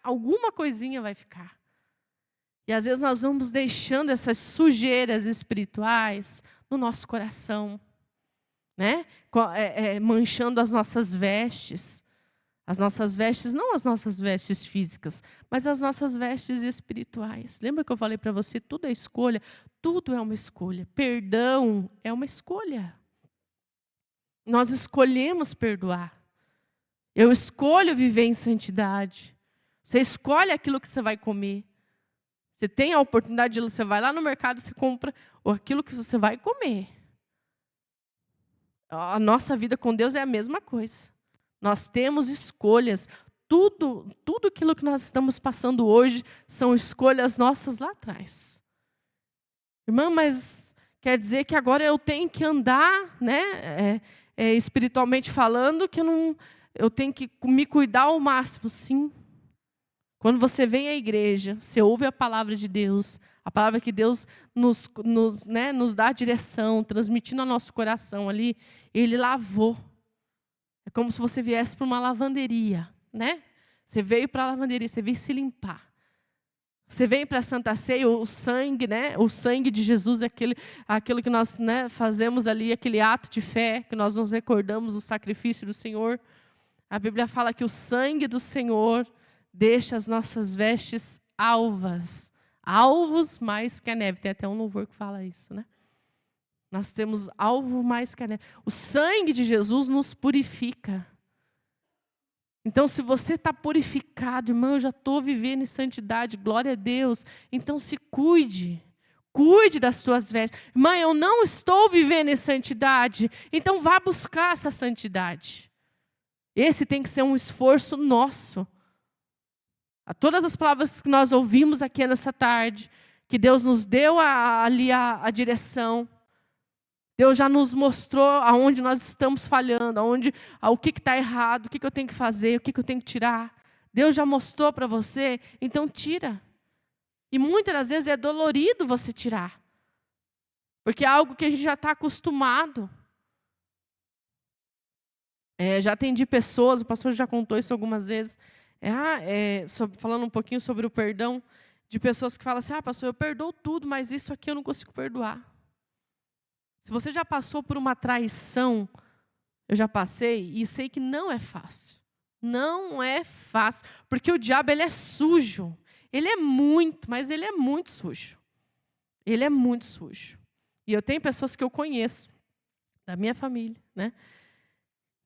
[SPEAKER 1] alguma coisinha vai ficar. E às vezes nós vamos deixando essas sujeiras espirituais no nosso coração, né? Manchando as nossas vestes. As nossas vestes, não as nossas vestes físicas, mas as nossas vestes espirituais. Lembra que eu falei para você, tudo é escolha? Tudo é uma escolha. Perdão é uma escolha. Nós escolhemos perdoar. Eu escolho viver em santidade. Você escolhe aquilo que você vai comer. Você tem a oportunidade, você vai lá no mercado, você compra aquilo que você vai comer. A nossa vida com Deus é a mesma coisa. Nós temos escolhas. Tudo aquilo que nós estamos passando hoje são escolhas nossas lá atrás. Irmã, mas quer dizer que agora eu tenho que andar, né, espiritualmente falando, que eu tenho que me cuidar ao máximo? Sim. Quando você vem à igreja, você ouve a palavra de Deus, a palavra que Deus nos dá a direção, transmitindo ao nosso coração ali, Ele lavou. É como se você viesse para uma lavanderia, né? Você veio para a lavanderia, você veio se limpar. Você vem para a Santa Ceia, o sangue, né? O sangue de Jesus é aquilo que nós, né, fazemos ali, aquele ato de fé, que nós nos recordamos do sacrifício do Senhor. A Bíblia fala que o sangue do Senhor deixa as nossas vestes alvas, alvos mais que a neve. Tem até um louvor que fala isso, né? Nós temos alvo mais que a neve. O sangue de Jesus nos purifica. Então, se você está purificado, irmão, eu já estou vivendo em santidade, glória a Deus. Então, se cuide. Cuide das suas vestes. Irmã, eu não estou vivendo em santidade. Então, vá buscar essa santidade. Esse tem que ser um esforço nosso. A todas as palavras que nós ouvimos aqui nessa tarde, que Deus nos deu ali a direção. Deus já nos mostrou aonde nós estamos falhando, o que está errado, o que eu tenho que fazer, o que eu tenho que tirar. Deus já mostrou para você, então tira. E muitas das vezes é dolorido você tirar. Porque é algo que a gente já está acostumado. Já atendi pessoas, o pastor já contou isso algumas vezes, falando um pouquinho sobre o perdão, de pessoas que falam assim, pastor, eu perdoo tudo, mas isso aqui eu não consigo perdoar. Se você já passou por uma traição, eu já passei, e sei que não é fácil. Não é fácil, porque o diabo ele é sujo. Ele é muito, mas ele é muito sujo. Ele é muito sujo. E eu tenho pessoas que eu conheço, da minha família, né?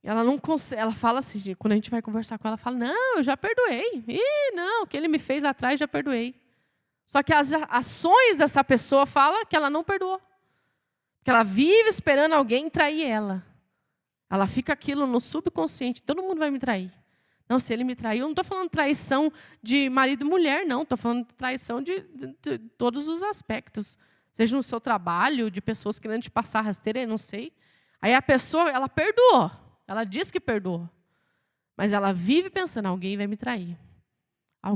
[SPEAKER 1] Ela não consegue, ela fala assim, quando a gente vai conversar com ela, ela fala, não, eu já perdoei. Não, o que ele me fez lá atrás, já perdoei. Só que as ações dessa pessoa falam que ela não perdoou. Porque ela vive esperando alguém trair ela. Ela fica aquilo no subconsciente, todo mundo vai me trair. Não, se ele me traiu, eu não estou falando traição de marido e mulher, não. Estou falando de traição de todos os aspectos. Seja no seu trabalho, de pessoas querendo te passar rasteira, eu não sei. Aí a pessoa, ela perdoou. Ela diz que perdoou. Mas ela vive pensando, alguém vai me trair.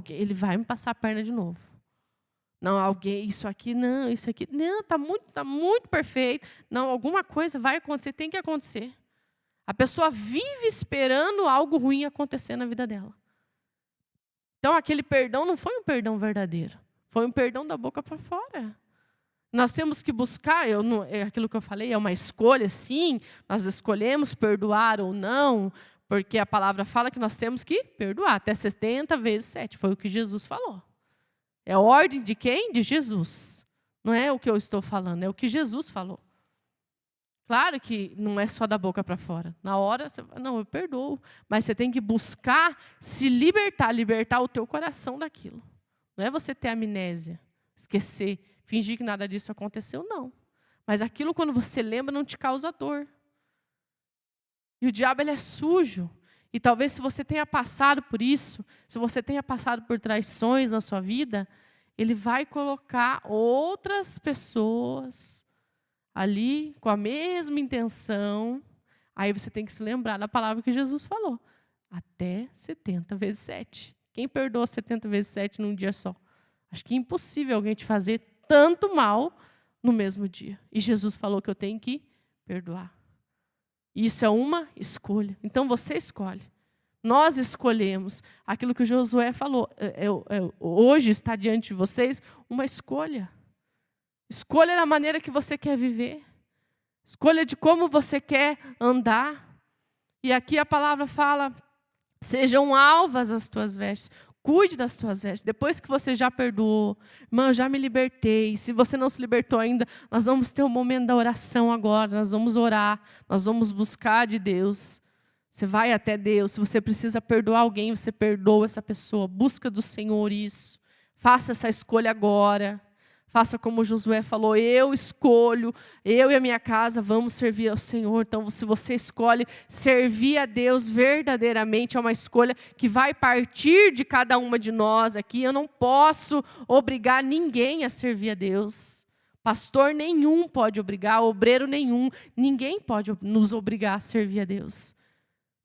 [SPEAKER 1] Ele vai me passar a perna de novo. Não, isso aqui, não, está muito perfeito. Não, alguma coisa vai acontecer, tem que acontecer. A pessoa vive esperando algo ruim acontecer na vida dela. Então, aquele perdão não foi um perdão verdadeiro. Foi um perdão da boca para fora. Nós temos que buscar, aquilo que eu falei, é uma escolha, sim. Nós escolhemos perdoar ou não, porque a palavra fala que nós temos que perdoar até 70 vezes 7. Foi o que Jesus falou. É a ordem de quem? De Jesus. Não é o que eu estou falando, é o que Jesus falou. Claro que não é só da boca para fora. Na hora, você fala, não, eu perdoo. Mas você tem que buscar se libertar o teu coração daquilo. Não é você ter amnésia, esquecer, fingir que nada disso aconteceu, não. Mas aquilo, quando você lembra, não te causa dor. E o diabo, ele é sujo. E talvez, se você tenha passado por isso, se você tenha passado por traições na sua vida, ele vai colocar outras pessoas ali com a mesma intenção. Aí você tem que se lembrar da palavra que Jesus falou. Até 70 vezes 7. Quem perdoa 70 vezes 7 num dia só? Acho que é impossível alguém te fazer tanto mal no mesmo dia. E Jesus falou que eu tenho que perdoar. Isso é uma escolha. Então você escolhe. Nós escolhemos. Aquilo que o Josué falou. Hoje está diante de vocês uma escolha. Escolha da maneira que você quer viver. Escolha de como você quer andar. E aqui a palavra fala, sejam alvas as tuas vestes. Cuide das tuas vestes. Depois que você já perdoou, irmão, eu já me libertei. Se você não se libertou ainda, nós vamos ter um momento da oração agora. Nós vamos orar, nós vamos buscar de Deus. Você vai até Deus. Se você precisa perdoar alguém, você perdoa essa pessoa. Busca do Senhor isso. Faça essa escolha agora. Faça como Josué falou, eu escolho, eu e a minha casa vamos servir ao Senhor. Então, se você escolhe servir a Deus verdadeiramente, é uma escolha que vai partir de cada uma de nós aqui. Eu não posso obrigar ninguém a servir a Deus. Pastor nenhum pode obrigar, obreiro nenhum. Ninguém pode nos obrigar a servir a Deus.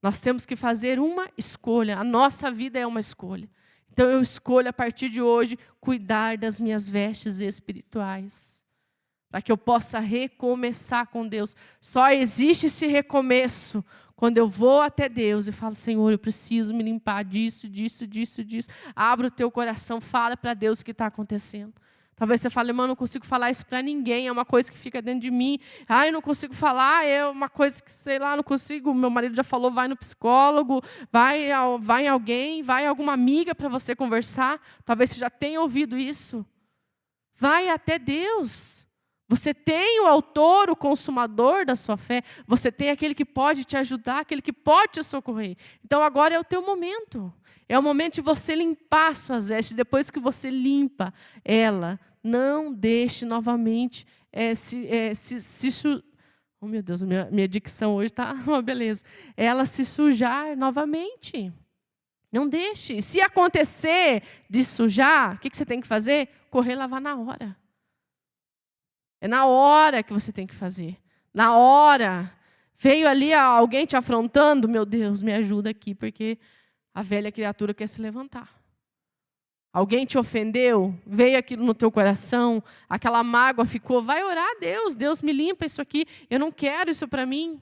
[SPEAKER 1] Nós temos que fazer uma escolha. A nossa vida é uma escolha. Então, eu escolho, a partir de hoje, cuidar das minhas vestes espirituais. Para que eu possa recomeçar com Deus. Só existe esse recomeço quando eu vou até Deus e falo, Senhor, eu preciso me limpar disso. Abra o teu coração, fala para Deus o que está acontecendo. Talvez você fale, irmão, eu não consigo falar isso para ninguém, é uma coisa que fica dentro de mim. Eu não consigo falar, é uma coisa que, sei lá, não consigo. Meu marido já falou, vai no psicólogo, vai em alguém, vai em alguma amiga para você conversar. Talvez você já tenha ouvido isso. Vai até Deus. Você tem o autor, o consumador da sua fé. Você tem aquele que pode te ajudar, aquele que pode te socorrer. Então, agora é o teu momento. É o momento de você limpar suas vestes. Depois que você limpa ela, não deixe novamente oh, meu Deus, minha dicção hoje está uma beleza. Ela se sujar novamente. Não deixe. Se acontecer de sujar, o que você tem que fazer? Correr e lavar na hora. É na hora que você tem que fazer. Na hora. Veio ali alguém te afrontando, meu Deus, me ajuda aqui, porque a velha criatura quer se levantar. Alguém te ofendeu, veio aquilo no teu coração, aquela mágoa ficou, vai orar a Deus, Deus me limpa isso aqui, eu não quero isso para mim.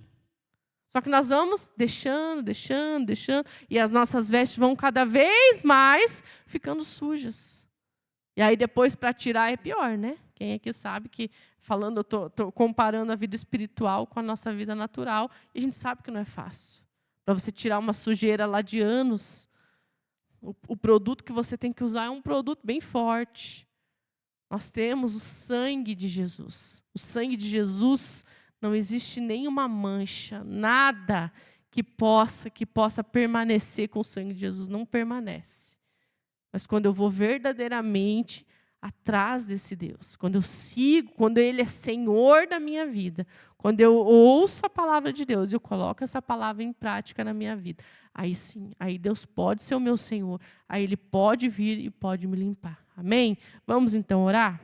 [SPEAKER 1] Só que nós vamos deixando, e as nossas vestes vão cada vez mais ficando sujas. E aí depois para tirar é pior, né? Quem aqui sabe que, falando, eu estou comparando a vida espiritual com a nossa vida natural, e a gente sabe que não é fácil. Para você tirar uma sujeira lá de anos, o produto que você tem que usar é um produto bem forte. Nós temos o sangue de Jesus. O sangue de Jesus, não existe nenhuma mancha, nada que possa permanecer com o sangue de Jesus. Não permanece. Mas quando eu vou verdadeiramente atrás desse Deus, quando eu sigo, quando Ele é Senhor da minha vida, quando eu ouço a palavra de Deus e eu coloco essa palavra em prática na minha vida, aí sim, aí Deus pode ser o meu Senhor, aí Ele pode vir e pode me limpar. Amém? Vamos então orar?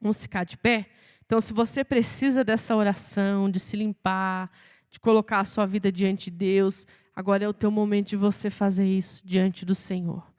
[SPEAKER 1] Vamos ficar de pé? Então, se você precisa dessa oração, de se limpar, de colocar a sua vida diante de Deus, agora é o teu momento de você fazer isso diante do Senhor.